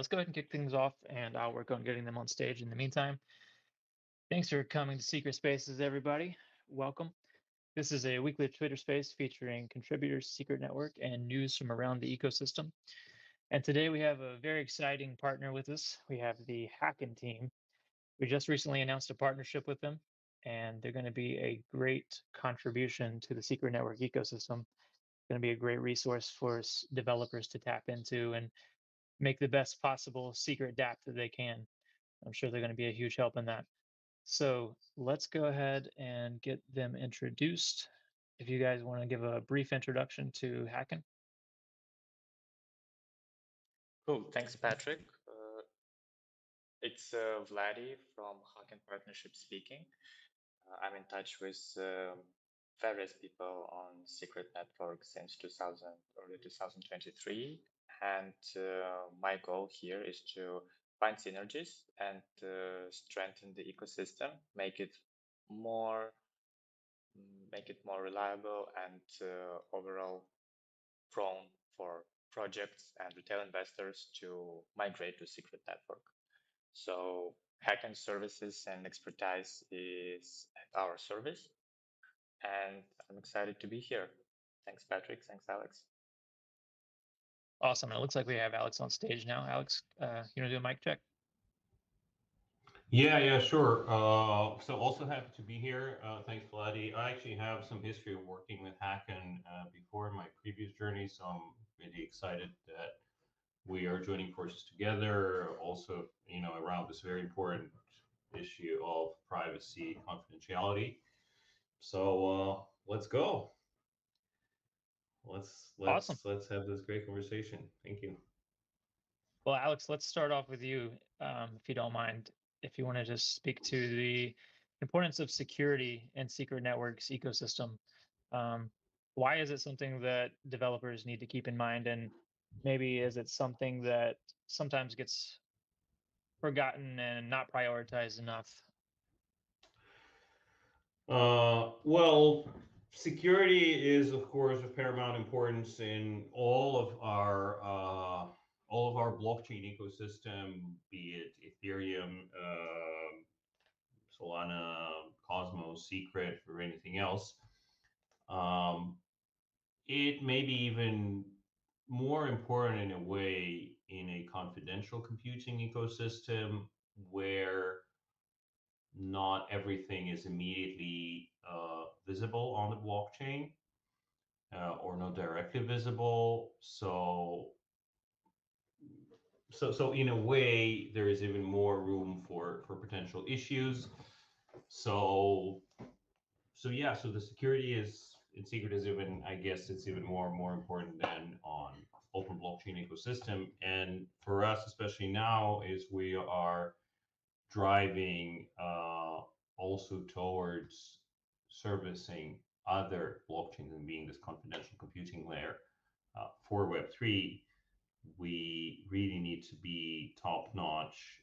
let's go ahead and kick things off, and I'll work on getting them on stage in the meantime. Thanks for coming to Secret Spaces, everybody. Welcome. This is a weekly Twitter space featuring contributors, secret network, and news from around the ecosystem. And today we have a very exciting partner with us. We have the Hacken team. We just recently announced a partnership with them, and they're going to be a great contribution to the secret network ecosystem. Going to be a great resource for developers to tap into and make the best possible secret dApp that they can. I'm sure they're going to be a huge help in that. So let's go ahead and get them introduced. If you guys want to give a brief introduction to Hacken. Cool. Thanks, Patrick. It's Vladi from Hacken Partnership speaking. I'm in touch with various people on Secret Network since early 2023. And my goal here is to find synergies and strengthen the ecosystem, make it more reliable and overall prone for projects and retail investors to migrate to Secret Network. So Hacken services and expertise is at our service, and I'm excited to be here. Thanks, Patrick. Thanks, Alex. Awesome. It looks like we have Alex on stage now. Alex, you want to do a mic check? Yeah, sure. So also happy to be here. Thanks, Vladi. I actually have some history of working with Hacken before in my previous journey, so I'm really excited that we are joining forces together. Also, around this very important issue of privacy, confidentiality. So let's go. Awesome. Let's have this great conversation. Thank you. Well, Alex, let's start off with you, if you don't mind. If you want to just speak to the importance of security in secret networks ecosystem. Why is it something that developers need to keep in mind, and maybe is it something that sometimes gets forgotten and not prioritized enough? Well, security is, of course, of paramount importance in all of our blockchain ecosystem, be it Ethereum, Solana, Cosmos, Secret, or anything else. It may be even more important in a way in a confidential computing ecosystem where not everything is immediately visible on the blockchain or not directly visible. So in a way, there is even more room for potential issues. So the security is in secret is even, I guess it's even more important than on open blockchain ecosystem. And for us, especially now, is we are driving also towards servicing other blockchains and being this confidential computing layer for Web3. We really need to be top notch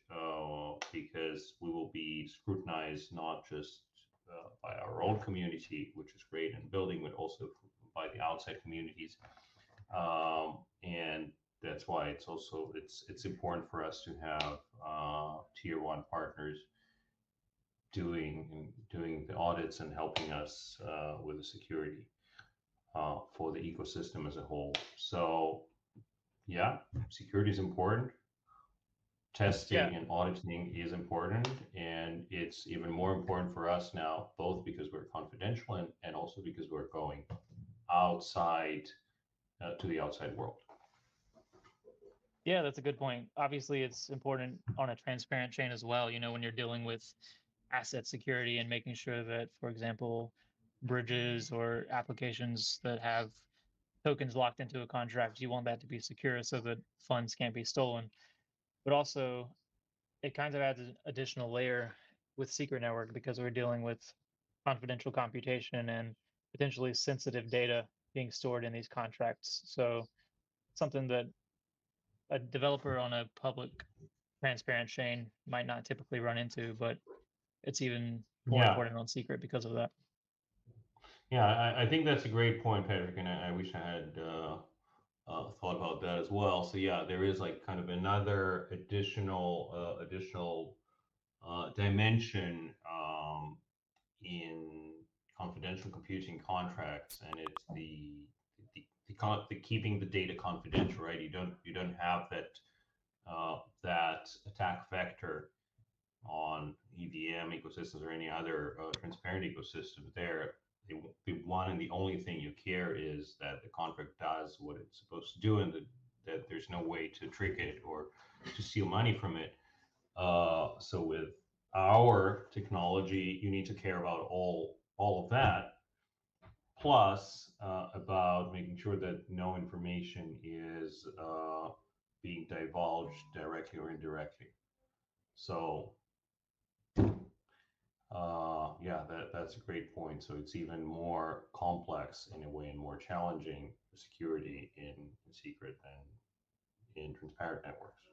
because we will be scrutinized not just by our own community, which is great in building, but also by the outside communities. And that's why it's important for us to have tier one partners doing the audits and helping us with the security for the ecosystem as a whole. So yeah, security is important. Testing and auditing is important, and it's even more important for us now, both because we're confidential and also because we're going outside to the outside world. Yeah, that's a good point. Obviously, it's important on a transparent chain as well, when you're dealing with asset security and making sure that, for example, bridges or applications that have tokens locked into a contract, you want that to be secure so that funds can't be stolen. But also, it kind of adds an additional layer with secret network because we're dealing with confidential computation and potentially sensitive data being stored in these contracts. So something that a developer on a public transparent chain might not typically run into, but it's even more important on secret because of that. Yeah, I think that's a great point, Patrick, and I wish I had thought about that as well. So yeah, there is like kind of another additional dimension in confidential computing contracts, and it's the keeping the data confidential, right? You don't have that attack vector on EVM ecosystems or any other transparent ecosystem there. The one and the only thing you care is that the contract does what it's supposed to do, and that there's no way to trick it or to steal money from it. So with our technology, you need to care about all of that, plus about making sure that no information is being divulged directly or indirectly. So yeah, that's a great point. So it's even more complex in a way and more challenging for security in secret than in transparent networks.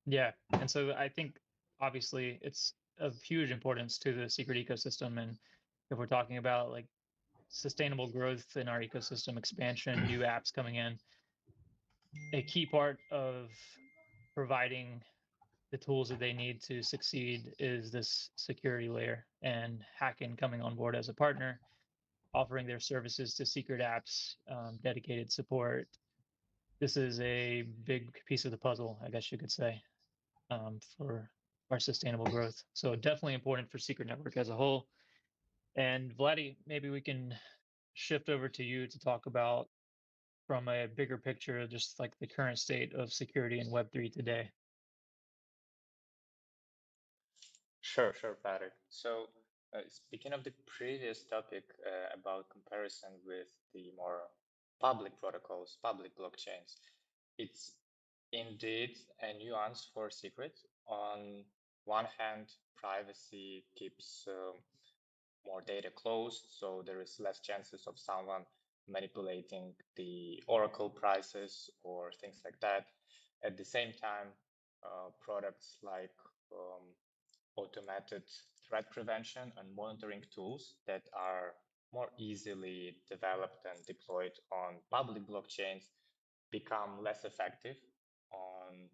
Yeah. And so I think obviously it's of huge importance to the secret ecosystem. And if we're talking about like sustainable growth in our ecosystem, expansion, new apps coming in, a key part of providing the tools that they need to succeed is this security layer. And Hacken coming on board as a partner, offering their services to secret apps, dedicated support. This is a big piece of the puzzle, I guess you could say, for our sustainable growth. So definitely important for Secret Network as a whole. And Vladdy, maybe we can shift over to you to talk about from a bigger picture, just like the current state of security in Web3 today. Sure, Patrick. So, speaking of the previous topic about comparison with the more public protocols, public blockchains, it's indeed a nuance for secret. On one hand, privacy keeps more data closed, so there is less chances of someone manipulating the Oracle prices or things like that. At the same time, products like automated threat prevention and monitoring tools that are more easily developed and deployed on public blockchains become less effective on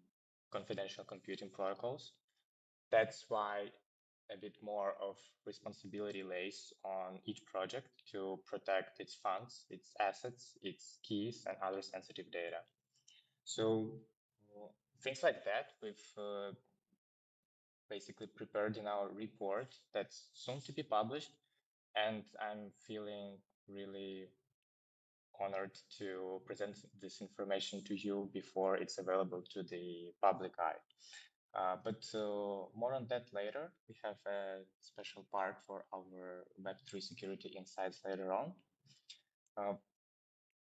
confidential computing protocols. That's why a bit more of responsibility lays on each project to protect its funds, its assets, its keys, and other sensitive data. So things like that we've basically prepared in our report that's soon to be published. And I'm feeling really honored to present this information to you before it's available to the public eye. But more on that later. We have a special part for our Web3 security insights later on.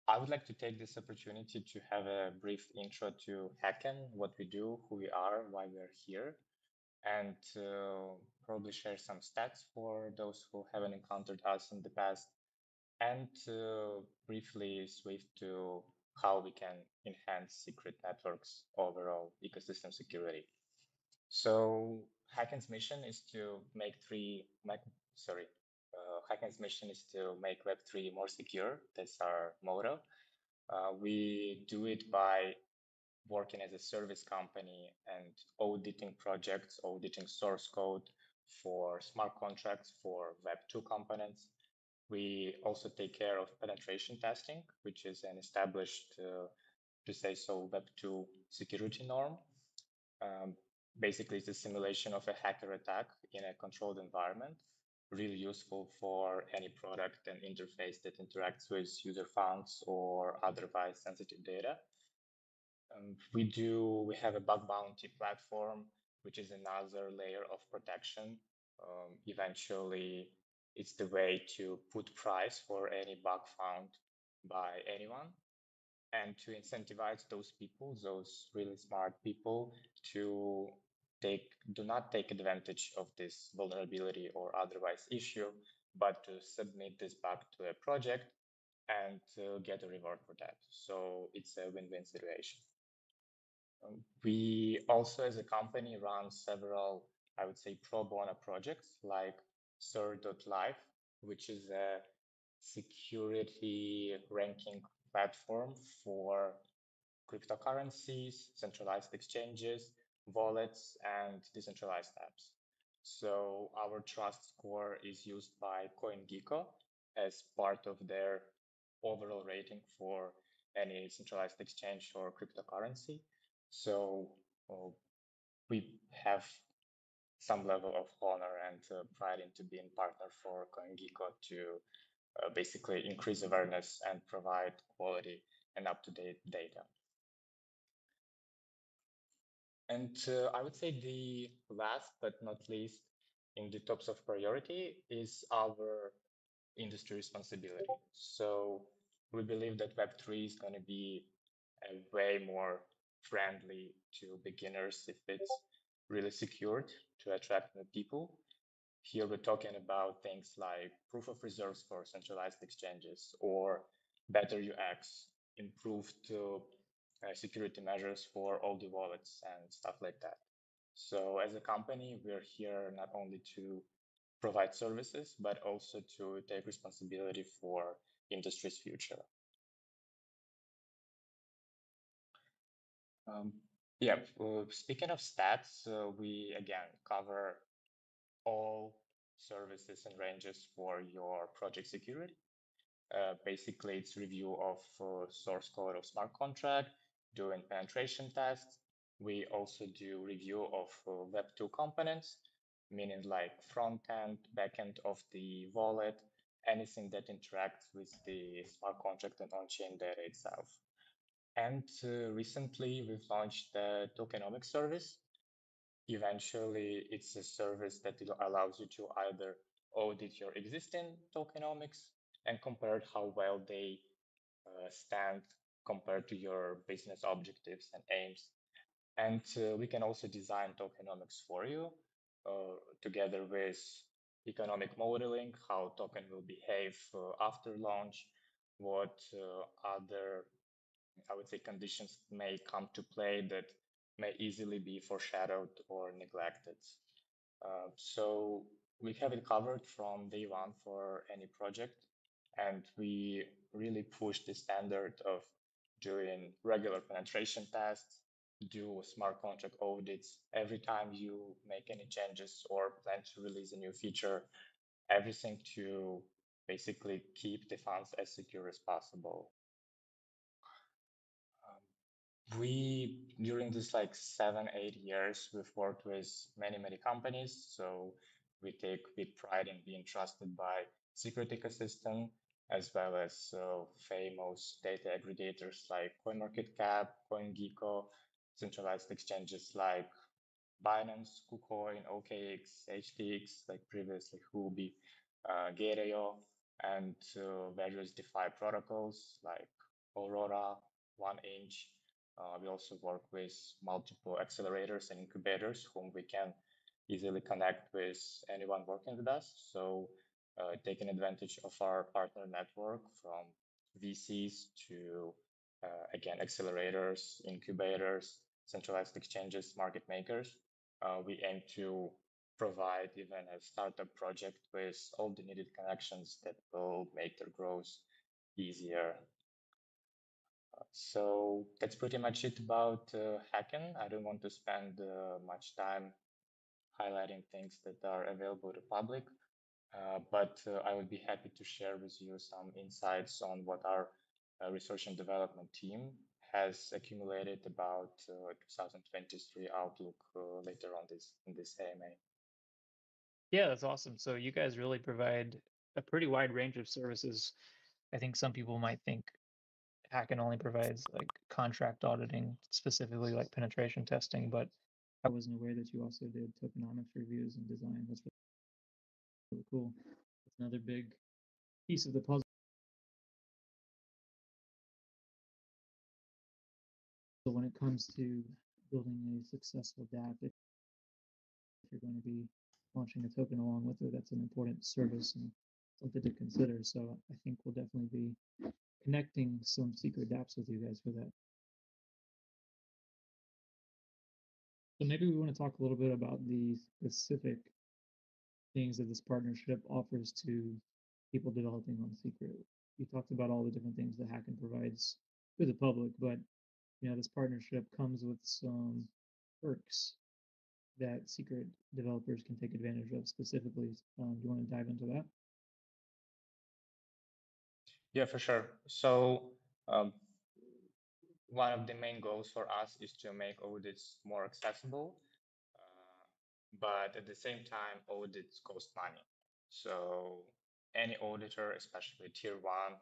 I would like to take this opportunity to have a brief intro to Hacken, what we do, who we are, why we're here, and probably share some stats for those who haven't encountered us in the past, and briefly switch to how we can enhance secret networks overall ecosystem security. So Hacken's mission is to make Hacken's mission is to make Web3 more secure. That's our motto. We do it by working as a service company and auditing projects, auditing source code for smart contracts for Web2 components. We also take care of penetration testing, which is an established, to say so, Web2 security norm. Basically, it's a simulation of a hacker attack in a controlled environment, really useful for any product and interface that interacts with user funds or otherwise sensitive data. We have a bug bounty platform, which is another layer of protection. Eventually, it's the way to put price for any bug found by anyone, and to incentivize those people, those really smart people, to do not take advantage of this vulnerability or otherwise issue, but to submit this bug to a project and get a reward for that. So it's a win-win situation. We also, as a company, run several, I would say, pro bono projects like Sir.life, which is a security ranking platform for cryptocurrencies, centralized exchanges, wallets, and decentralized apps. So our trust score is used by CoinGecko as part of their overall rating for any centralized exchange or cryptocurrency. So we have some level of honor and pride into being partner for CoinGecko to basically increase awareness and provide quality and up-to-date data. And I would say the last but not least in the tops of priority is our industry responsibility. So we believe that Web3 is going to be a way more friendly to beginners if it's really secured to attract new people. Here we're talking about things like proof of reserves for centralized exchanges or better UX, improved security measures for all the wallets and stuff like that. So as a company, we're here not only to provide services, but also to take responsibility for industry's future. Yeah, speaking of stats, we again cover all services and ranges for your project security. Basically, it's review of source code of smart contract, doing penetration tests. We also do review of Web2 components, meaning like front end, back end of the wallet, anything that interacts with the smart contract and on-chain data itself. And recently, we've launched the tokenomics service. Eventually, it's a service that allows you to either audit your existing tokenomics and compare how well they stand compared to your business objectives and aims. And we can also design tokenomics for you together with economic modeling, how token will behave after launch, what other, I would say, conditions may come to play that may easily be foreshadowed or neglected. So we have it covered from day one for any project, and we really push the standard of doing regular penetration tests, do smart contract audits every time you make any changes or plan to release a new feature, everything to basically keep the funds as secure as possible. We, during this like 7, 8 years, we've worked with many companies. So we take big pride in being trusted by secret ecosystem, as well as famous data aggregators like CoinMarketCap, CoinGecko, centralized exchanges like Binance, KuCoin, OKX, HTX, like previously Huobi, Gate.io, and various DeFi protocols like Aurora, 1inch. We also work with multiple accelerators and incubators whom we can easily connect with anyone working with us. So taking advantage of our partner network from VCs to, again, accelerators, incubators, centralized exchanges, market makers. We aim to provide even a startup project with all the needed connections that will make their growth easier. So that's pretty much it about Hacken. I don't want to spend much time highlighting things that are available to public, but I would be happy to share with you some insights on what our research and development team has accumulated about 2023 outlook later on in this AMA. Yeah, that's awesome. So you guys really provide a pretty wide range of services. I think some people might think Hacken only provides like contract auditing, specifically like penetration testing, but I wasn't aware that you also did tokenomics reviews and design. That's really cool. That's another big piece of the puzzle when it comes to building a successful DApp. If you're going to be launching a token along with it, that's an important service and something to consider. So I think we'll definitely be connecting some secret dApps with you guys for that. So maybe we want to talk a little bit about the specific things that this partnership offers to people developing on Secret. you talked about all the different things that Hacken provides to the public, but this partnership comes with some perks that secret developers can take advantage of specifically. Do you want to dive into that? Yeah, for sure. So um, one of the main goals for us is to make audits more accessible, but at the same time, audits cost money. So any auditor, especially tier one,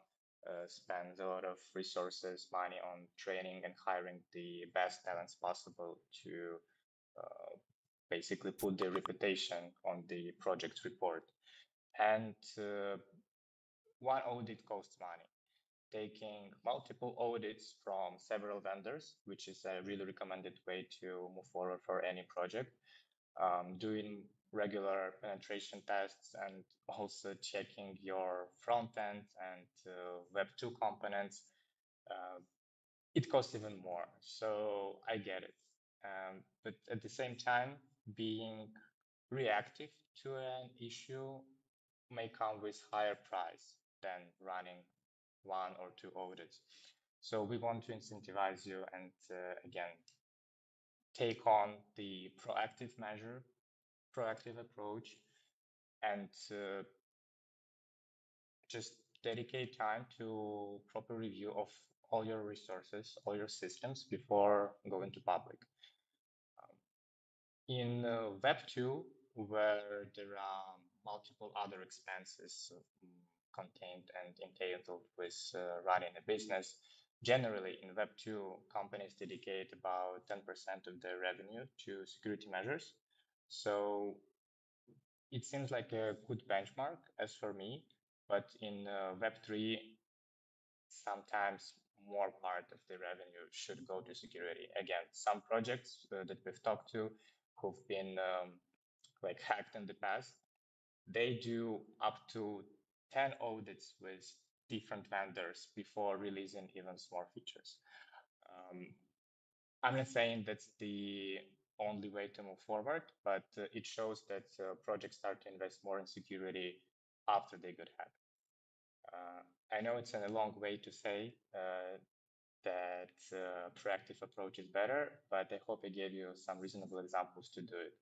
spends a lot of resources, money on training and hiring the best talents possible to basically put their reputation on the project report. And one audit costs money. Taking multiple audits from several vendors, which is a really recommended way to move forward for any project. Doing regular penetration tests and also checking your front end and Web 2 components, it costs even more. So I get it. But at the same time, being reactive to an issue may come with higher price than running one or two audits. So we want to incentivize you and again, take on the proactive approach, and just dedicate time to proper review of all your resources, all your systems before going to public. In Web 2, where there are multiple other expenses contained and entailed with running a business, generally in Web 2, companies dedicate about 10% of their revenue to security measures. So it seems like a good benchmark as for me, but in Web 3, sometimes more part of the revenue should go to security. Again, some projects that we've talked to who've been like hacked in the past, they do up to 10 audits with different vendors before releasing even small features. I'm not saying that's the only way to move forward, but it shows that projects start to invest more in security after they got hacked. I know it's a long way to say that proactive approach is better, but I hope I gave you some reasonable examples to do it.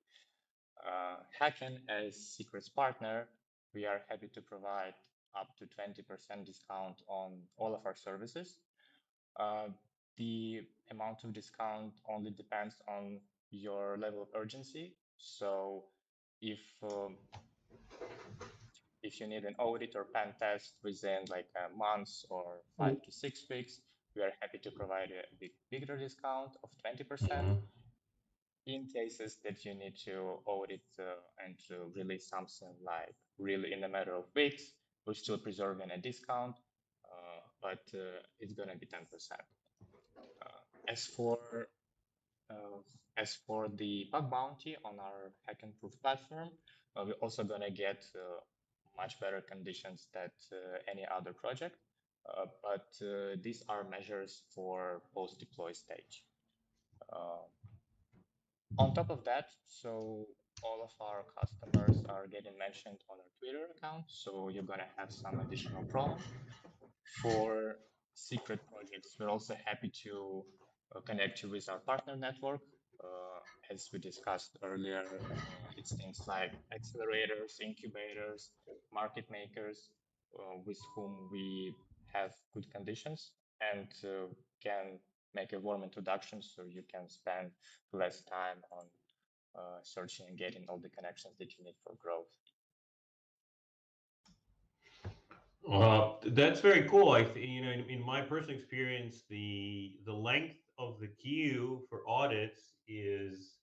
Hacken, as Secret's partner, we are happy to provide up to 20% discount on all of our services. The amount of discount only depends on your level of urgency. So if you need an audit or pen test within like a month or 5 to 6 weeks, we are happy to provide a bigger discount of 20%. In cases that you need to audit and to release something like really in a matter of weeks, we're still preserving a discount, but it's going to be 10%. As for uh, as for the bug bounty on our Hacken Proof platform, we're also going to get much better conditions than any other project. But these are measures for post-deploy stage. On top of that, so all of our customers are getting mentioned on our Twitter account, so you're going to have some additional promo. For secret projects, we're also happy to connect you with our partner network. As we discussed earlier, it's things like accelerators, incubators, market makers, with whom we have good conditions and can make a warm introduction so you can spend less time on searching and getting all the connections that you need for growth. That's very cool. In my personal experience, the length of the queue for audits is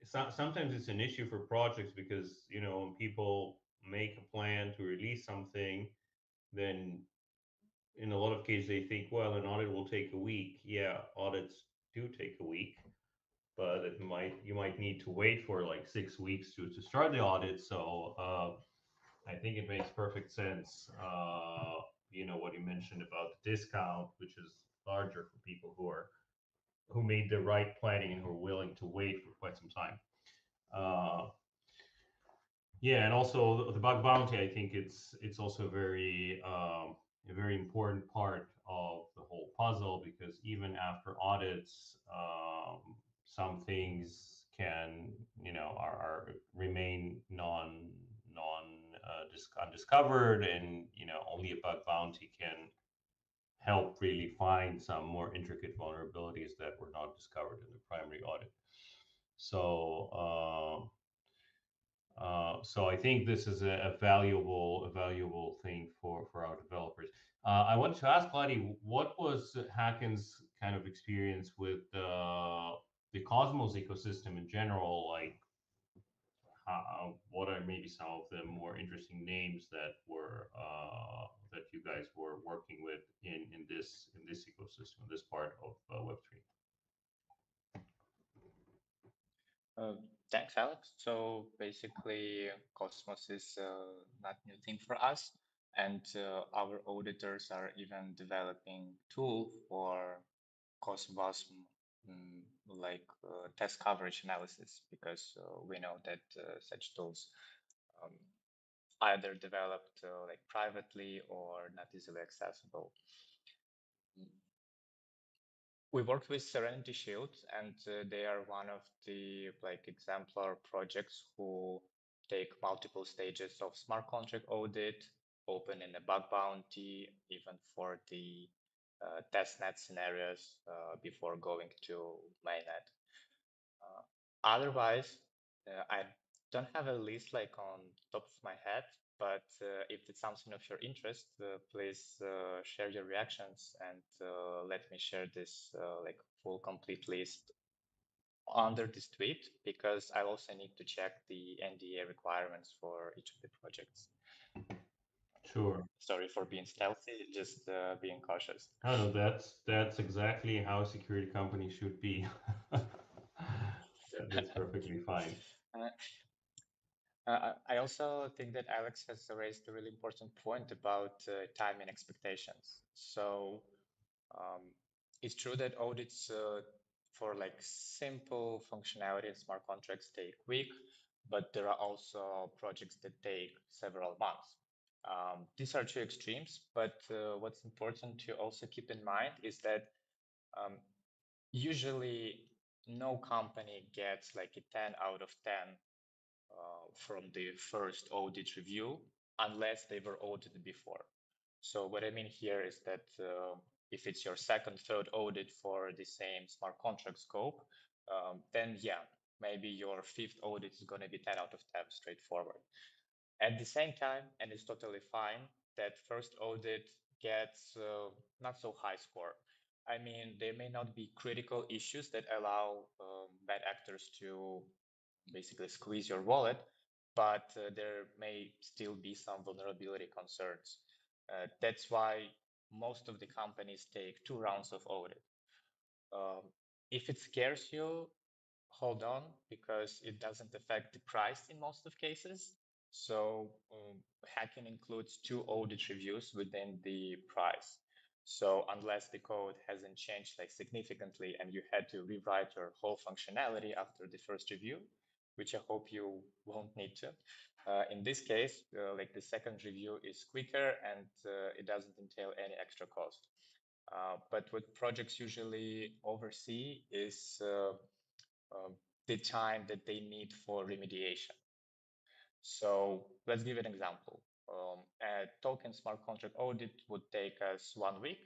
sometimes it's an issue for projects because when people make a plan to release something, then in a lot of cases they think, well, an audit will take a week. Yeah, audits do take a week, but you might need to wait for like 6 weeks to start the audit. So I think it makes perfect sense. What you mentioned about the discount, which is larger for people who made the right planning and who are willing to wait for quite some time. Yeah, and also the bug bounty. I think it's also very a very important part of the whole puzzle, because even after audits, some things can, are remain undiscovered, and only a bug bounty can help really find some more intricate vulnerabilities that were not discovered in the primary audit. So so I think this is a valuable thing for our developers. I wanted to ask Lottie, what was Hacken's kind of experience with the Cosmos ecosystem in general? Like, what are maybe some of the more interesting names that you guys were working with in this ecosystem, this part of Web3? Uh, Thanks, Alex. So basically, Cosmos is not new thing for us, and our auditors are even developing tool for Cosmos like test coverage analysis, because we know that such tools um, either developed like privately or not easily accessible. We work with Serenity Shield, and they are one of the like exemplar projects who take multiple stages of smart contract audit, open in a bug bounty, even for the testnet scenarios before going to mainnet. Otherwise, I don't have a list like on top of my head, but if it's something of your interest, please share your reactions, and let me share this like full complete list under this tweet, because I also need to check the NDA requirements for each of the projects. Sure. Sorry for being stealthy, just being cautious. I don't know. That's exactly how a security company should be. That's perfectly fine. Uh, I also think that Alex has raised a really important point about timing expectations. So it's true that audits for like simple functionality and smart contracts take week, but there are also projects that take several months. These are two extremes, but what's important to also keep in mind is that um, usually no company gets like a 10 out of 10 from the first audit review unless they were audited before. So what I mean here is that if it's your second, third audit for the same smart contract scope, then yeah, maybe your fifth audit is going to be 10 out of 10 straightforward. At the same time, and it's totally fine, that first audit gets not so high score. I mean, there may not be critical issues that allow bad actors to basically squeeze your wallet, but there may still be some vulnerability concerns. That's why most of the companies take 2 rounds of audit. Um, if it scares you, hold on, because it doesn't affect the price in most of cases. So hacking includes 2 audit reviews within the price. So unless the code hasn't changed like significantly and you had to rewrite your whole functionality after the first review, which I hope you won't need to. In this case, like the second review is quicker and it doesn't entail any extra cost. But what projects usually oversee is the time that they need for remediation. So let's give an example. A token smart contract audit would take us 1 week.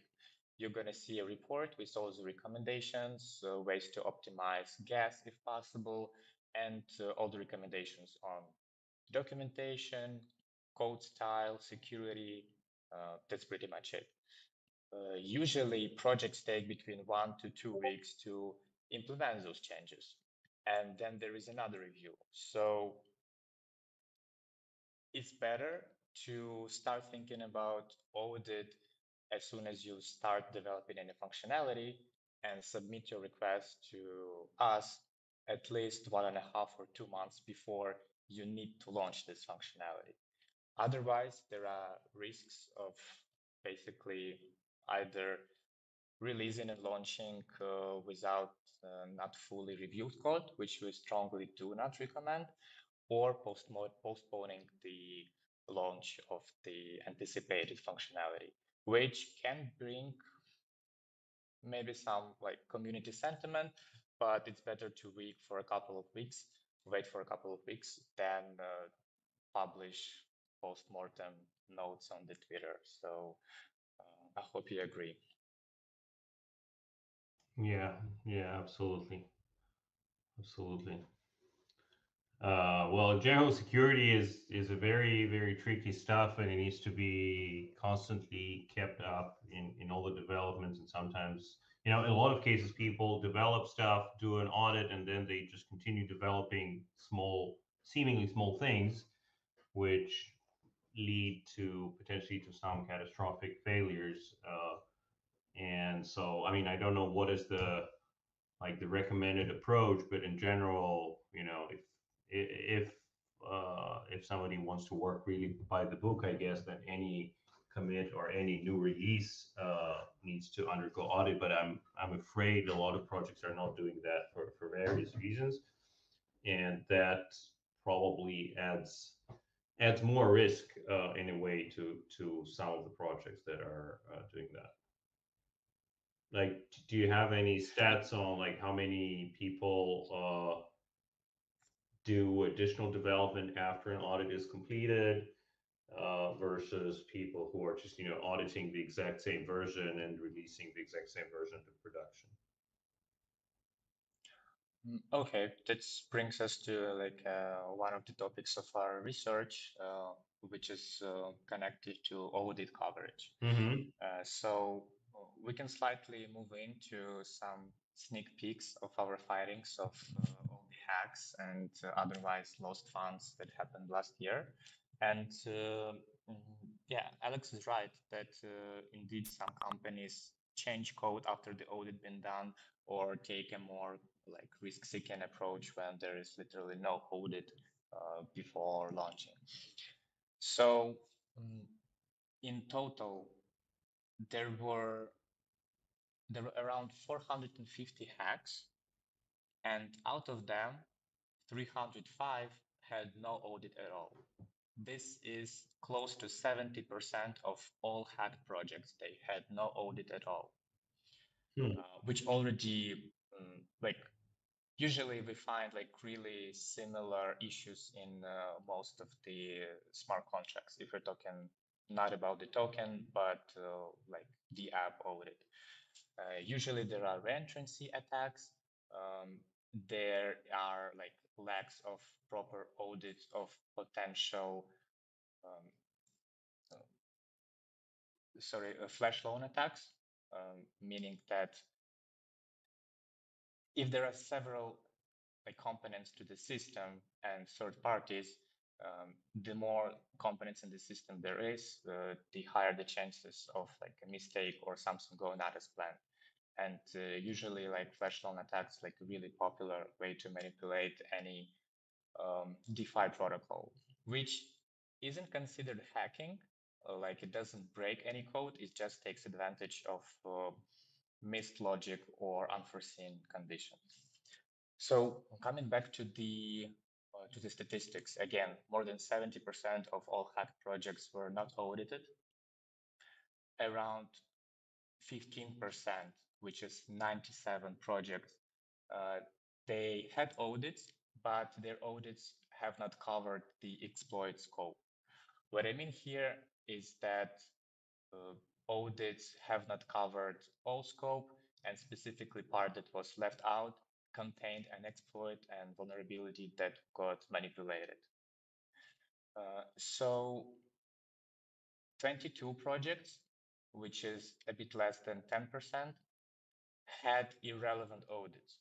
You're going to see a report with all the recommendations, ways to optimize gas if possible, and all the recommendations on documentation, code style, security. That's pretty much it. Usually projects take between 1 to 2 weeks to implement those changes. And then there is another review. So it's better to start thinking about audit as soon as you start developing any functionality and submit your request to us at least 1.5 or 2 months before you need to launch this functionality. Otherwise, there are risks of basically either releasing and launching without not fully reviewed code, which we strongly do not recommend, or postponing the launch of the anticipated functionality. which can bring maybe some like community sentiment, but it's better to wait for a couple of weeks, than publish post-mortem notes on the Twitter. So I hope you agree. Yeah, yeah, absolutely. Absolutely. Well, general security is a very tricky stuff, and it needs to be constantly kept up in all the developments. And sometimes, in a lot of cases, people develop stuff, do an audit, and then they just continue developing seemingly small things, which lead to potentially to some catastrophic failures. And so, I mean, I don't know what is the recommended approach, but in general, if somebody wants to work really by the book, I guess that any commit or any new release needs to undergo audit. But I'm afraid a lot of projects are not doing that for various reasons, and that probably adds more risk in a way to some of the projects that are doing that. Like, do you have any stats on like how many people do additional development after an audit is completed versus people who are just auditing the exact same version and releasing the exact same version to production? Okay, that brings us to like one of the topics of our research, which is connected to audit coverage. Mm-hmm. So we can slightly move into some sneak peeks of our findings of all the hacks and otherwise lost funds that happened last year. And yeah, Alex is right that indeed some companies change code after the audit been done, or take a more like risk-seeking approach when there is literally no audit before launching. So in total, there were around 450 hacks, and out of them, 305 had no audit at all. This is close to 70% of all hacked projects. They had no audit at all, which already like usually we find like really similar issues in most of the smart contracts. If we're talking not about the token, but like the app audit. Usually there are reentrancy attacks. There are like lacks of proper audits of potential, flash loan attacks, meaning that if there are several like components to the system and third parties, the more components in the system there is, the higher the chances of like a mistake or something going out as planned. And usually like flash loan attacks, like a really popular way to manipulate any DeFi protocol, which isn't considered hacking. Like it doesn't break any code, it just takes advantage of missed logic or unforeseen conditions. So coming back to the statistics, again, more than 70% of all hacked projects were not audited. Around 15%, which is 97 projects, they had audits, but their audits have not covered the exploit scope. What I mean here is that audits have not covered all scope, and specifically part that was left out contained an exploit and vulnerability that got manipulated. So 22 projects, which is a bit less than 10%, had irrelevant audits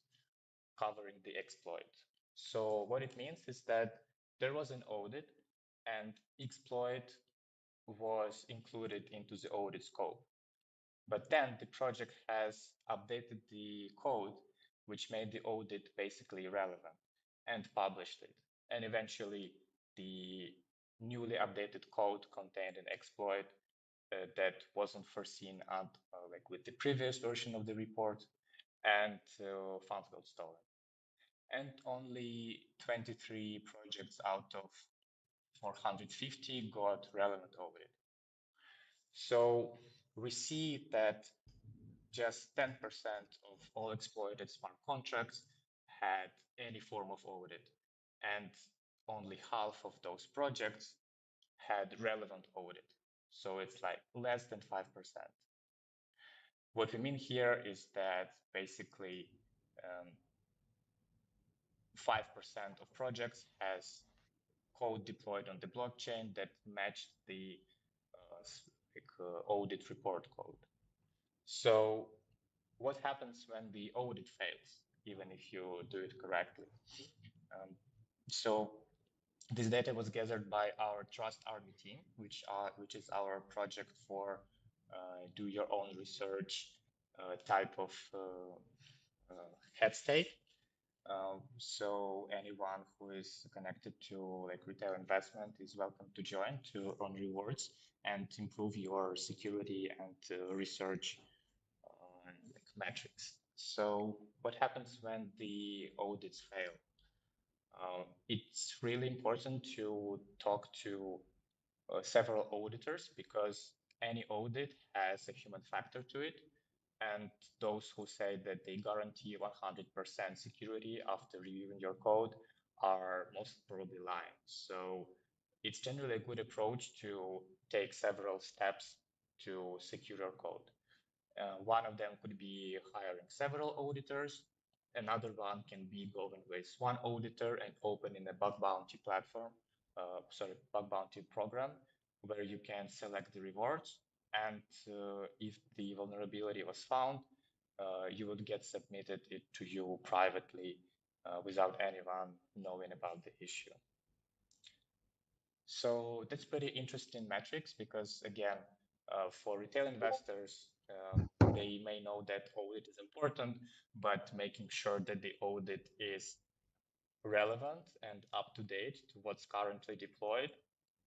covering the exploit. So what it means is that there was an audit and exploit was included into the audit scope. But then the project has updated the code, which made the audit basically irrelevant, and published it. And eventually the newly updated code contained an exploit that wasn't foreseen like with the previous version of the report, and funds got stolen. And only 23 projects out of 450 got relevant audit. So we see that just 10% of all exploited smart contracts had any form of audit, and only half of those projects had relevant audit. So it's like less than 5%. What we mean here is that basically 5% of projects has code deployed on the blockchain that matched the audit report code. So what happens when the audit fails, even if you do it correctly? So this data was gathered by our Trust Army team, which is our project for do your own research type of head state. So anyone who is connected to like retail investment is welcome to join to earn rewards and improve your security and research like metrics. So what happens when the audits fail? It's really important to talk to several auditors because any audit has a human factor to it. And those who say that they guarantee 100% security after reviewing your code are most probably lying. So it's generally a good approach to take several steps to secure your code. One of them could be hiring several auditors. Another one can be going with one auditor and opening a bug bounty platform, bug bounty program, where you can select the rewards. And if the vulnerability was found, you would get submitted it to you privately without anyone knowing about the issue. So that's pretty interesting metrics because, again, for retail investors, they may know that audit is important, but making sure that the audit is relevant and up to date to what's currently deployed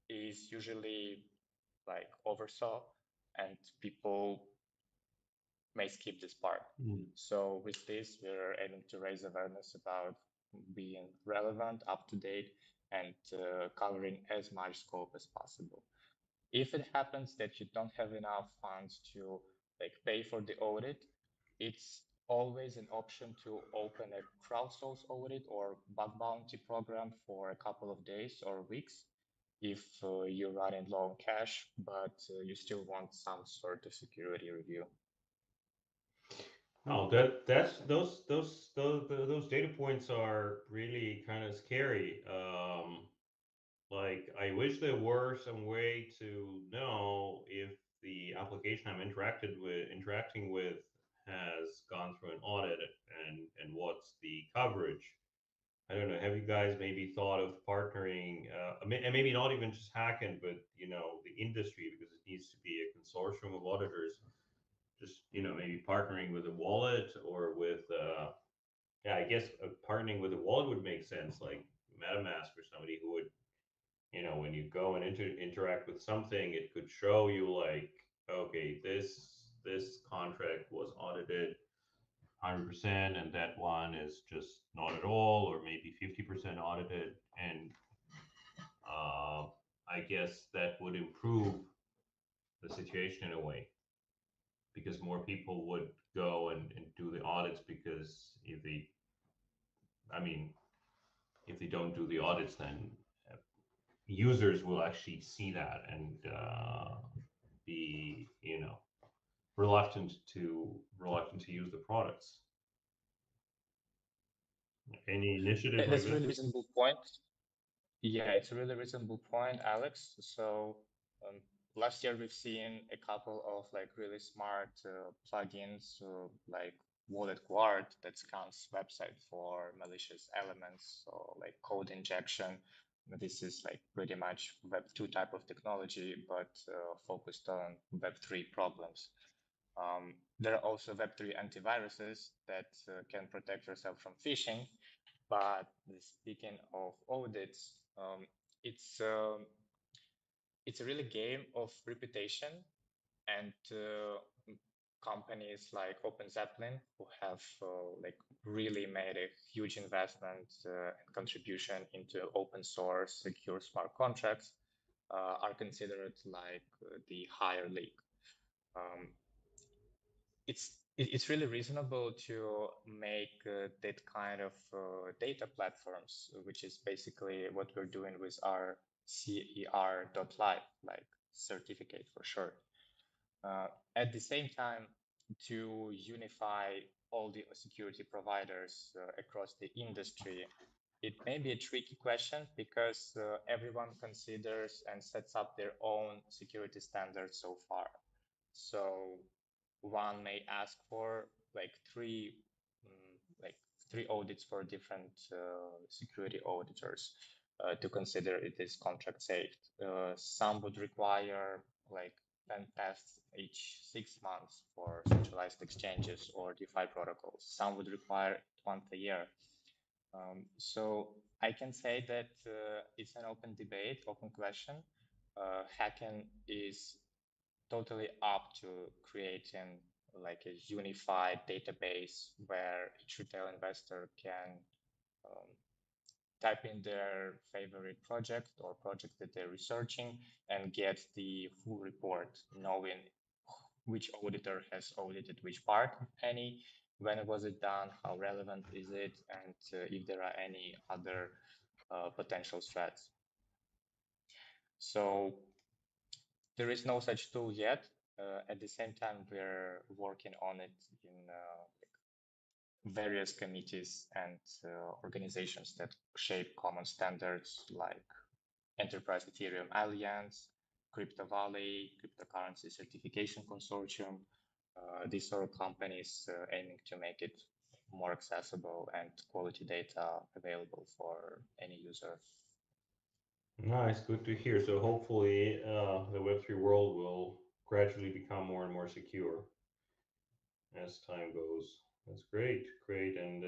is usually like oversaw, and people may skip this part. So with this, we're aiming to raise awareness about being relevant, up to date, and covering as much scope as possible. If it happens that you don't have enough funds to like pay for the audit, it's always an option to open a crowdsource audit or bug bounty program for a couple of days or weeks if you're running low on cash, but you still want some sort of security review. No, those data points are really kind of scary. Like I wish there were some way to know if the application I'm interacting with has gone through an audit and what's the coverage. I don't know. Have you guys maybe thought of partnering, and maybe not even just Hacken, but the industry, because it needs to be a consortium of auditors. Just maybe partnering with a wallet or with yeah, I guess partnering with a wallet would make sense, like MetaMask or somebody who would when you go and interact with something, it could show you like, okay, this contract was audited 100%, and that one is just not at all, or maybe 50% audited, and I guess that would improve the situation in a way because more people would go and do the audits because I mean, if they don't do the audits, then users will actually see that and be reluctant to use the products. Any initiative like That's a this? really reasonable point. Yeah, it's a really reasonable point, Alex. So last year we've seen a couple of like really smart plugins like Wallet Guard that scans website for malicious elements or like code injection. This is like pretty much Web2 type of technology, but focused on Web3 problems. There are also Web3 antiviruses that can protect yourself from phishing. But speaking of audits, it's it's a really game of reputation, and companies like Open Zeppelin, who have like really made a huge investment and contribution into open source secure smart contracts, are considered like the higher league. it's really reasonable to make that kind of data platforms, which is basically what we're doing with our CER.live, like certificate for short. At the same time, to unify all the security providers across the industry, it may be a tricky question because everyone considers and sets up their own security standards so far. So one may ask for like three audits for different security auditors to consider it is contract safe. Some would require like 10 tests each 6 months for centralized exchanges or DeFi protocols. Some would require once a year. So I can say that it's an open debate, open question. Hacken is totally up to creating like a unified database where each retail investor can type in their favorite project or project that they're researching and get the full report, knowing which auditor has audited which part, if any, when was it done, how relevant is it, and if there are any other potential threats. So there is no such tool yet. At the same time, we're working on it in various committees and organizations that shape common standards like Enterprise Ethereum Alliance, Crypto Valley, Cryptocurrency Certification Consortium. These are companies aiming to make it more accessible and quality data available for any user. Nice, good to hear. So hopefully, the Web3 world will gradually become more and more secure as time goes. That's great, great, and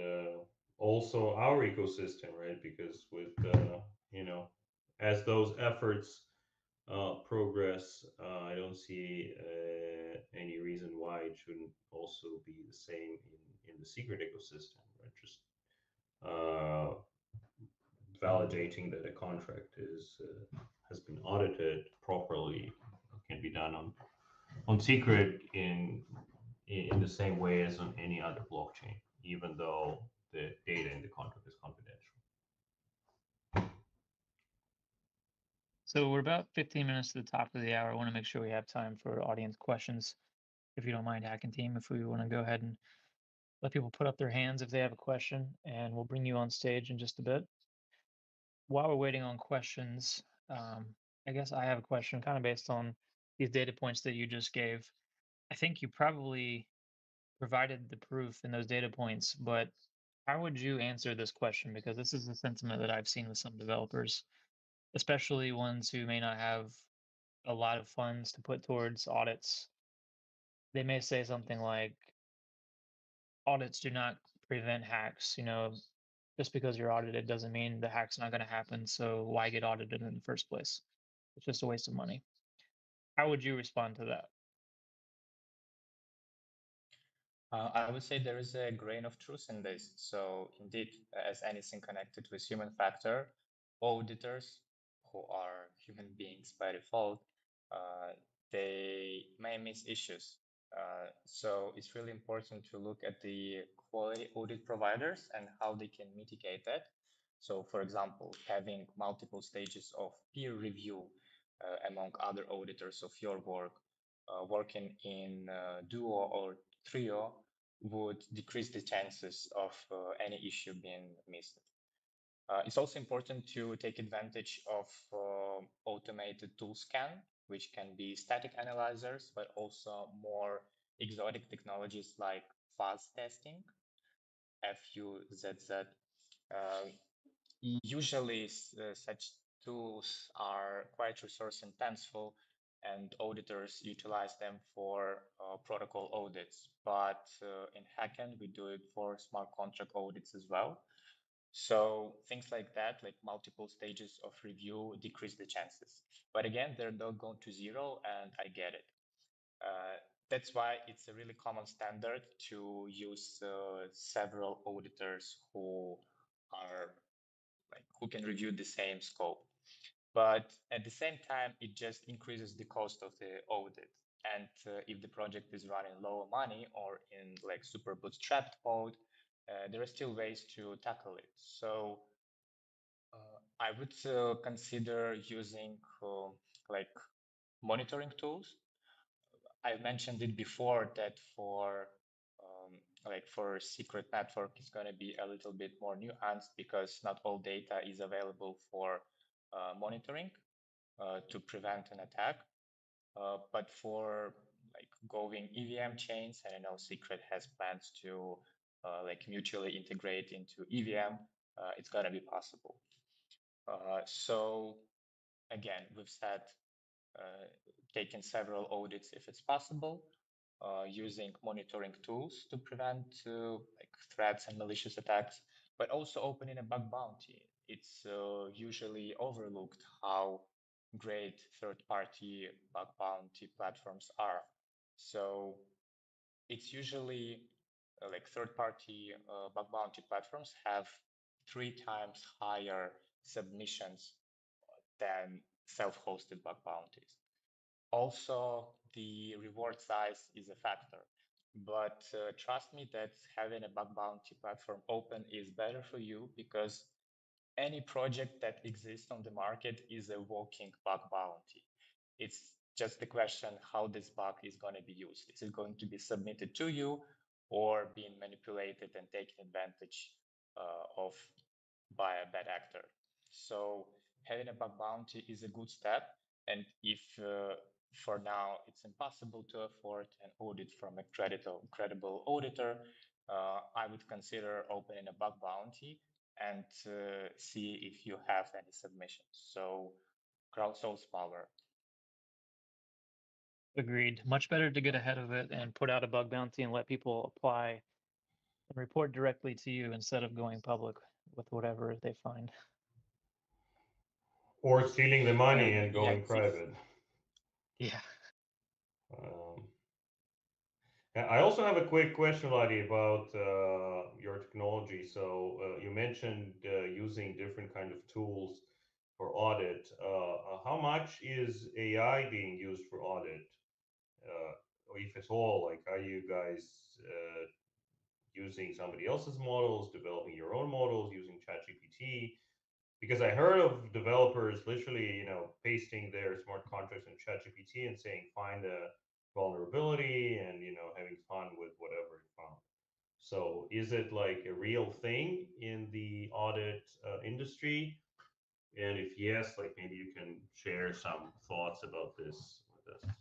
also our ecosystem, right? Because with you know, as those efforts progress, I don't see any reason why it shouldn't also be the same in the secret ecosystem, right? Just uh, validating that a contract is has been audited properly can be done on secret in the same way as on any other blockchain, even though the data in the contract is confidential. So we're about 15 minutes to the top of the hour. I want to make sure we have time for audience questions. If you don't mind, Hacking Team, if we want to go ahead and let people put up their hands if they have a question, and we'll bring you on stage in just a bit. While we're waiting on questions, I guess I have a question kind of based on these data points that you just gave. I think you probably provided the proof in those data points, but how would you answer this question? Because this is the sentiment that I've seen with some developers, especially ones who may not have a lot of funds to put towards audits. They may say something like, audits do not prevent hacks. Just because you're audited doesn't mean the hack's not going to happen. So why get audited in the first place? It's just a waste of money. How would you respond to that? I would say there is a grain of truth in this. So indeed, as anything connected with human factor, auditors, who are human beings by default, they may miss issues. So it's really important to look at the quality audit providers and how they can mitigate that. So for example, having multiple stages of peer review among other auditors of your work, working in duo or trio would decrease the chances of any issue being missed. It's also important to take advantage of automated tool scan, which can be static analyzers, but also more exotic technologies like fuzz testing, FUZZ. Usually such tools are quite resource intensive and auditors utilize them for protocol audits. But in Hacken, we do it for smart contract audits as well. So things like that, like multiple stages of review, decrease the chances. But again, they're not going to zero, and I get it. That's why it's a really common standard to use several auditors who can review the same scope. But at the same time, it just increases the cost of the audit. And if the project is running low money or in like super bootstrapped mode, there are still ways to tackle it. So I would consider using like monitoring tools. I mentioned it before that for like for secret network is going to be a little bit more nuanced because not all data is available for monitoring to prevent an attack. But for like going EVM chains, and I know Secret has plans to like mutually integrate into EVM, it's going to be possible. So again, we've said taking several audits if it's possible, using monitoring tools to prevent like threats and malicious attacks, but also opening a bug bounty. It's usually overlooked how great third-party bug bounty platforms are. So it's usually like third-party bug bounty platforms have 3 times higher submissions than self-hosted bug bounties. Also, the reward size is a factor. But trust me that having a bug bounty platform open is better for you because any project that exists on the market is a walking bug bounty. It's just the question how this bug is going to be used. Is it going to be submitted to you or being manipulated and taken advantage of by a bad actor? So having a bug bounty is a good step. And if for now it's impossible to afford an audit from a credible auditor, I would consider opening a bug bounty and see if you have any submissions. So crowdsource power. Agreed. Much better to get ahead of it and put out a bug bounty and let people apply and report directly to you instead of going public with whatever they find. Or stealing the money and Yeah, going private. Yeah. Um, I also have a quick question, Ladi, about your technology. So you mentioned using different kind of tools for audit. How much is AI being used for audit, or if at all? Like, are you guys using somebody else's models, developing your own models, using ChatGPT? Because I heard of developers literally, pasting their smart contracts in ChatGPT and saying, find a vulnerability and, having fun with whatever it found. So is it like a real thing in the audit industry? And if yes, like maybe you can share some thoughts about this with us.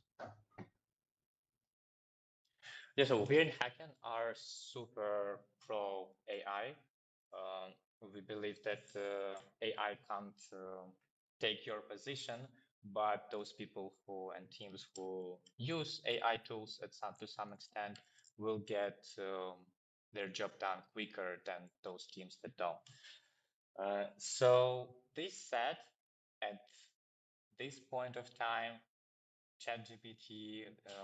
Yeah, so we in Hacken are super pro AI. We believe that AI can't take your position, but those people who and teams who use AI tools to some extent will get their job done quicker than those teams that don't. So this said, at this point of time, ChatGPT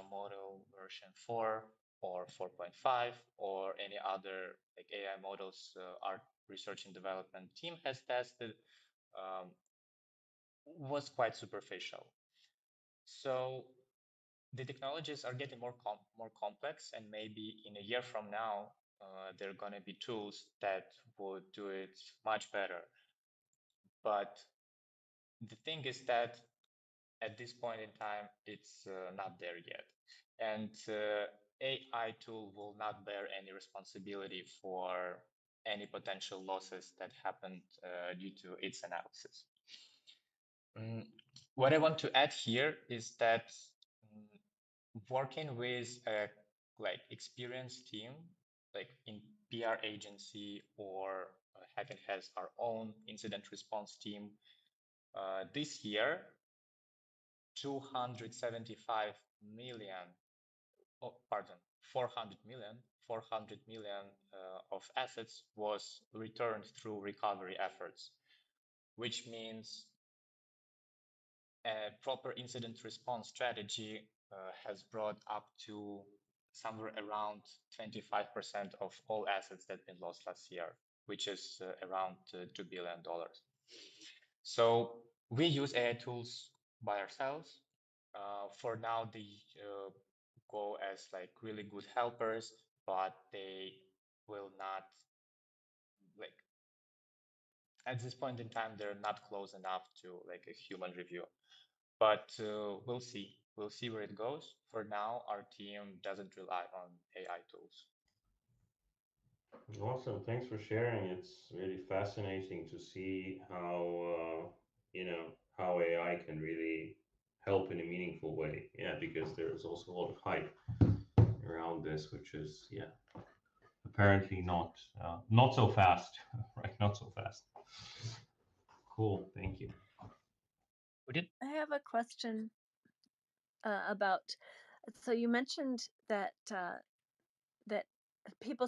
model version 4 or 4.5 or any other like AI models our research and development team has tested um, was quite superficial. So the technologies are getting more complex, and maybe in a year from now, there are going to be tools that would do it much better. But the thing is that at this point in time, it's not there yet. And AI tool will not bear any responsibility for any potential losses that happened due to its analysis. What I want to add here is that working with a like experienced team, like in PR agency or Hacken has our own incident response team. This year, 275 million, oh, pardon, 400 million of assets was returned through recovery efforts, which means a proper incident response strategy has brought up to somewhere around 25% of all assets that been lost last year, which is around $2 billion. So we use AI tools by ourselves. For now, they go as like really good helpers, but they will not, like, at this point in time, they're not close enough to like a human review. But we'll see. We'll see where it goes. For now, our team doesn't rely on AI tools. Awesome. Thanks for sharing. It's really fascinating to see how, how AI can really help in a meaningful way. Yeah, because there's also a lot of hype around this, which is, yeah, apparently not so fast, right? Not so fast. Cool. Thank you. I have a question about. So you mentioned that that people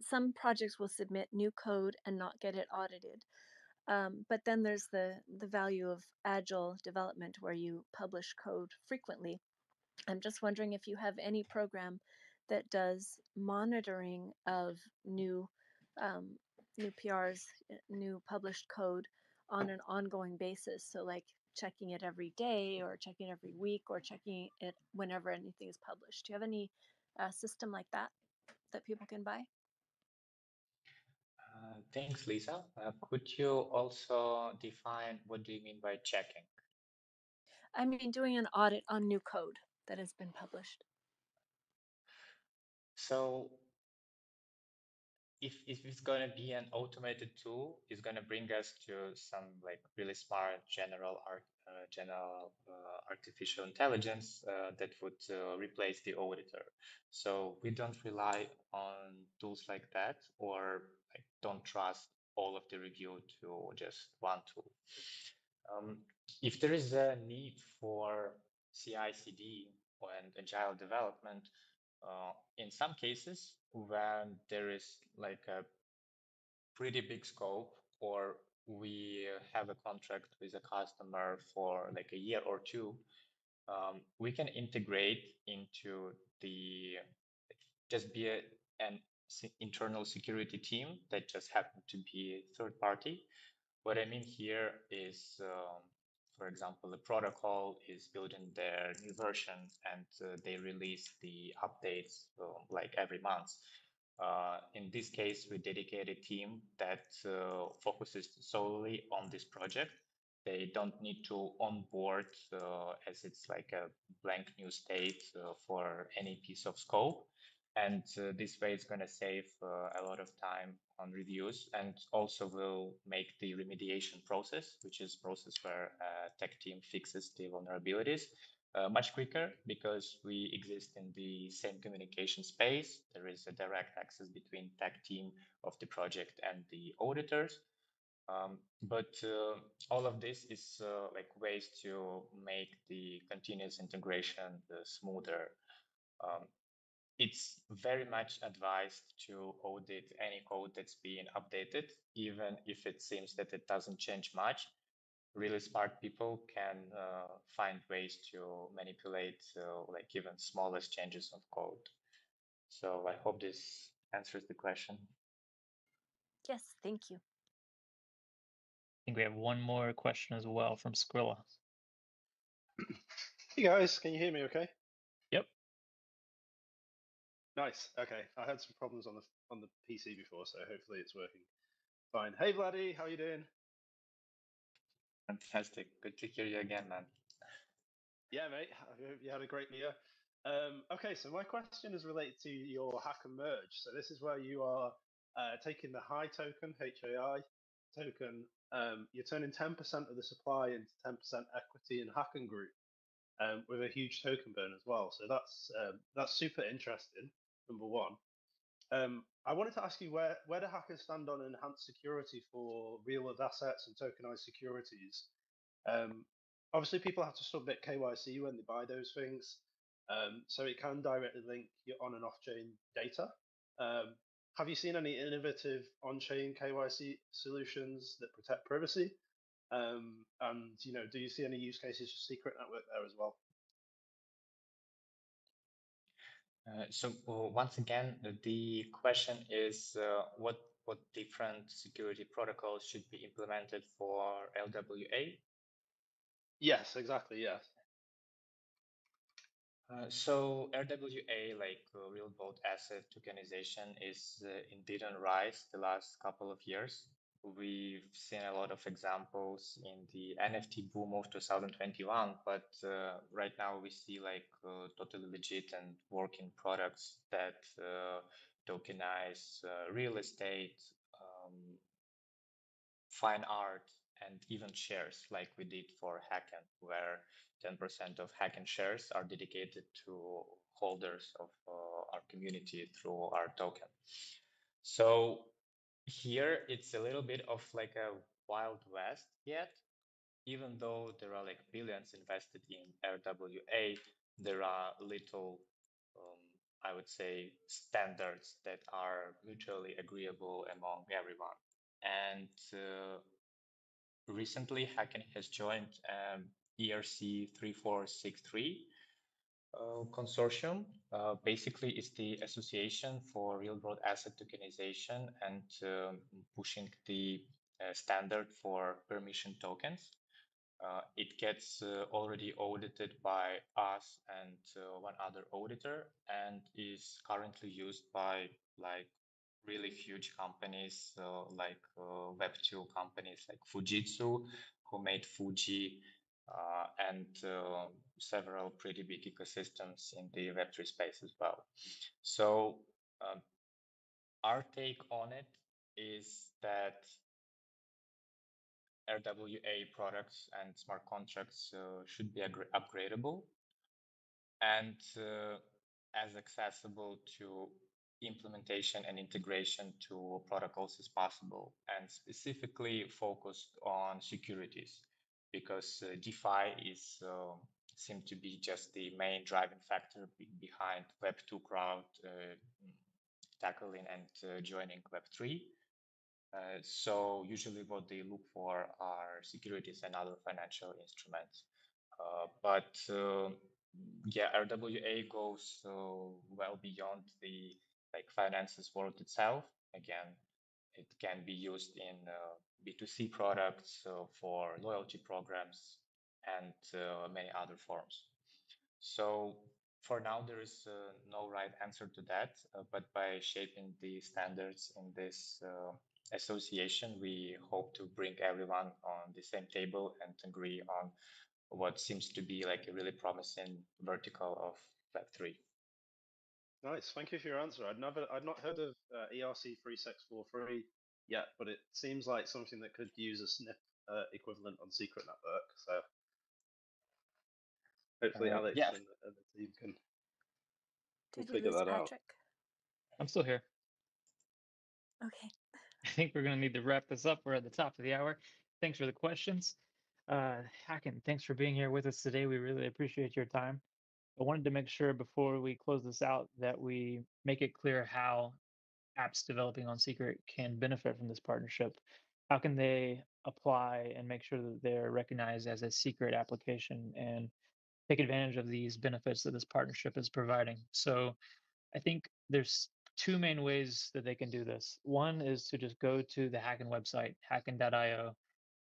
some projects will submit new code and not get it audited. But then there's the value of agile development where you publish code frequently. I'm just wondering if you have any program that does monitoring of new new PRs, new published code on an ongoing basis. So like checking it every day or checking every week or checking it whenever anything is published. Do you have any system like that people can buy? Thanks, Lisa. Could you also define what do you mean by checking? I mean, doing an audit on new code that has been published. So if it's going to be an automated tool, it's going to bring us to some like really smart general artificial intelligence that would replace the auditor. So we don't rely on tools like that, or like don't trust all of the review to just one tool. If there is a need for CI/CD and agile development, in some cases when there is like a pretty big scope, or we have a contract with a customer for like a year or two, we can integrate into the, just be an internal security team that just happen to be third party. What I mean here is, for example, the protocol is building their new version and they release the updates like every month. In this case, we dedicate a team that focuses solely on this project. They don't need to onboard as it's like a blank new state for any piece of scope. And this way it's going to save a lot of time on reviews, and also will make the remediation process, which is process where tech team fixes the vulnerabilities, much quicker, because we exist in the same communication space. There is a direct access between tech team of the project and the auditors. But all of this is like ways to make the continuous integration smoother. It's very much advised to audit any code that's being updated, even if it seems that it doesn't change much. Really smart people can find ways to manipulate like even smallest changes of code. So I hope this answers the question. Yes, thank you. I think we have one more question as well from Skrilla. Hey guys, can you hear me okay? Yep. Nice. Okay. I had some problems on the PC before, so hopefully it's working fine. Hey Vladdy, how you doing? Fantastic. Good to hear you again, man. Yeah, mate. I hope you had a great year. Okay, so my question is related to your hack and merge. So this is where you are taking the high token, HAI token, you're turning 10% of the supply into 10% equity in Hacken Group, with a huge token burn as well. So that's super interesting, number one. I wanted to ask you where do hackers stand on enhanced security for real world assets and tokenized securities? Obviously, people have to submit KYC when they buy those things, so it can directly link your on and off chain data. Have you seen any innovative on chain KYC solutions that protect privacy? And do you see any use cases for secret network there as well? So once again, the question is what different security protocols should be implemented for LWA? Yes, exactly. Yes. So RWA, like real world asset tokenization, is indeed on rise the last couple of years. We've seen a lot of examples in the NFT boom of 2021, but right now we see like totally legit and working products that tokenize real estate, fine art, and even shares, like we did for Hacken, where 10% of Hacken shares are dedicated to holders of our community through our token. So here it's a little bit of like a wild west yet. Even though there are like billions invested in RWA, there are little, I would say, standards that are mutually agreeable among everyone. And recently, Hacken has joined ERC 3463 consortium. Basically, it's the Association for Real World Asset Tokenization and pushing the standard for permission tokens. It gets already audited by us and one other auditor, and is currently used by like really huge companies like Web2 companies like Fujitsu, who made Fuji, and several pretty big ecosystems in the Web3 space as well. So our take on it is that RWA products and smart contracts should be upgradable and as accessible to implementation and integration to protocols as possible, and specifically focused on securities, because DeFi is seem to be just the main driving factor behind Web2 crowd tackling and joining Web3. So usually what they look for are securities and other financial instruments. But yeah, RWA goes well beyond the like finances world itself. Again, it can be used in B2C products for loyalty programs and many other forms. So for now, there is no right answer to that, but by shaping the standards in this association, we hope to bring everyone on the same table and agree on what seems to be like a really promising vertical of Web3. Nice, thank you for your answer. I'd not heard of ERC 3643 yet, but it seems like something that could use a SNP equivalent on Secret Network. So hopefully Alex Yeah, and the team can Did we figure lose that out. Patrick? I'm still here. Okay. I think we're going to need to wrap this up. We're at the top of the hour. Thanks for the questions. Hacken, thanks for being here with us today. We really appreciate your time. I wanted to make sure before we close this out that we make it clear how apps developing on Secret can benefit from this partnership. How can they apply and make sure that they're recognized as a secret application and take advantage of these benefits that this partnership is providing? So I think there's two main ways that they can do this. One is to just go to the Hacken website, hacken.io,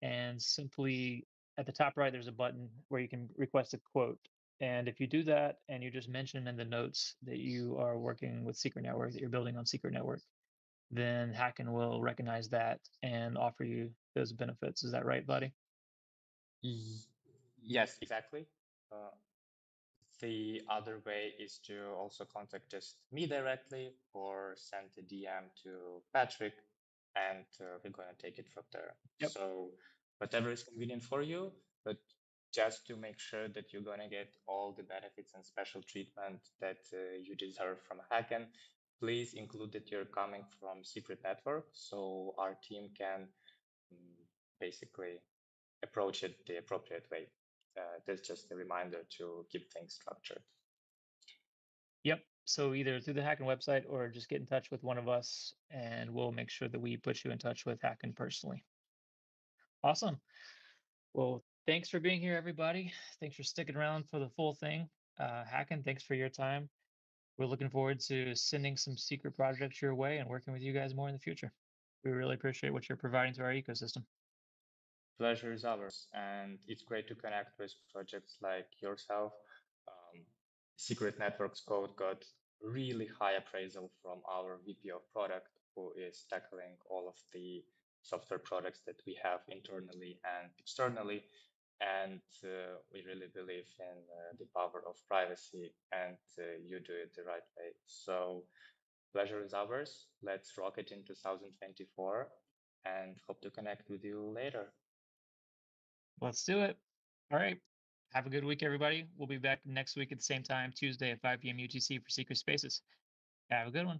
and simply at the top right, there's a button where you can request a quote. And if you do that and you just mention in the notes that you are working with Secret Network, that you're building on Secret Network, then Hacken will recognize that and offer you those benefits. Is that right, buddy? yes, exactly. Uh, The other way is to also contact just me directly or send a DM to Patrick, and we're going to take it from there. Yep. So whatever is convenient for you, but just to make sure that you're going to get all the benefits and special treatment that you deserve from Hacken, please include that you're coming from Secret Network so our team can basically approach it the appropriate way. That's just a reminder to keep things structured. Yep. So either through the Hacken website or just get in touch with one of us and we'll make sure that we put you in touch with Hacken personally. Awesome. Well, thanks for being here, everybody. Thanks for sticking around for the full thing. Hacken, thanks for your time. We're looking forward to sending some secret projects your way and working with you guys more in the future. We really appreciate what you're providing to our ecosystem. Pleasure is ours, and it's great to connect with projects like yourself. Secret Networks code got really high appraisal from our VP of product, who is tackling all of the software products that we have internally and externally. And we really believe in the power of privacy, and you do it the right way. So pleasure is ours. Let's rock it in 2024 and hope to connect with you later. Let's do it. All right. Have a good week, everybody. We'll be back next week at the same time, Tuesday at 5 p.m. UTC for Secret Spaces. Have a good one.